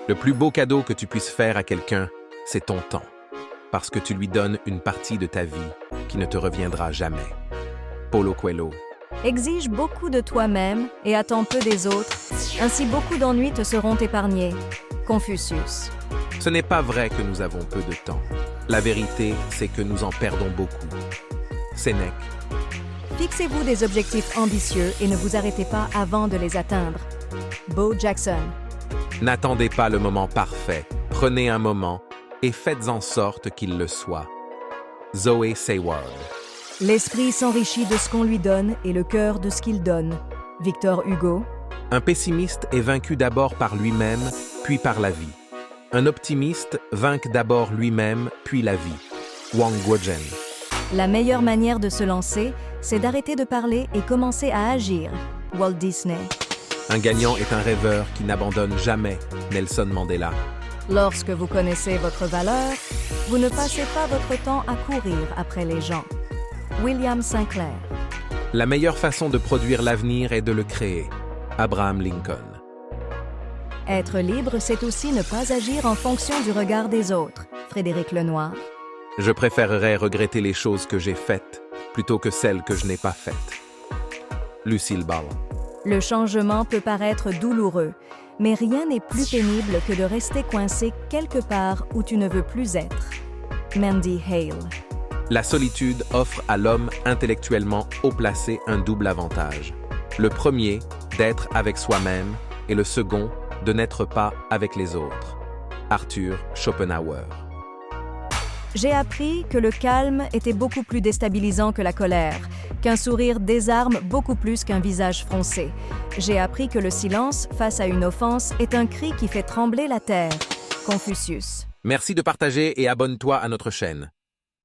Le plus beau cadeau que tu puisses faire à quelqu'un, c'est ton temps, parce que tu lui donnes une partie de ta vie qui ne te reviendra jamais. Paulo Coelho. Exige beaucoup de toi-même et attends peu des autres, ainsi beaucoup d'ennuis te seront épargnés. Confucius. Ce n'est pas vrai que nous avons peu de temps. La vérité, c'est que nous en perdons beaucoup. Sénèque. Fixez-vous des objectifs ambitieux et ne vous arrêtez pas avant de les atteindre. Bo Jackson. N'attendez pas le moment parfait. Prenez un moment et faites en sorte qu'il le soit. Zoe Sayward. L'esprit s'enrichit de ce qu'on lui donne et le cœur de ce qu'il donne. Victor Hugo. Un pessimiste est vaincu d'abord par lui-même, puis par la vie. Un optimiste vainque d'abord lui-même, puis la vie. Wang Guozhen. La meilleure manière de se lancer, c'est d'arrêter de parler et commencer à agir. Walt Disney. Un gagnant est un rêveur qui n'abandonne jamais. Nelson Mandela. Lorsque vous connaissez votre valeur, vous ne passez pas votre temps à courir après les gens. William Sinclair. La meilleure façon de produire l'avenir est de le créer. Abraham Lincoln. Être libre, c'est aussi ne pas agir en fonction du regard des autres. Frédéric Lenoir. Je préférerais regretter les choses que j'ai faites plutôt que celles que je n'ai pas faites. Lucille Ball. Le changement peut paraître douloureux, mais rien n'est plus pénible que de rester coincé quelque part où tu ne veux plus être. Mandy Hale. La solitude offre à l'homme intellectuellement haut placé un double avantage. Le premier, d'être avec soi-même, et le second, de n'être pas avec les autres. Arthur Schopenhauer. J'ai appris que le calme était beaucoup plus déstabilisant que la colère, qu'un sourire désarme beaucoup plus qu'un visage froncé. J'ai appris que le silence face à une offense est un cri qui fait trembler la terre. Confucius. Merci de partager et abonne-toi à notre chaîne.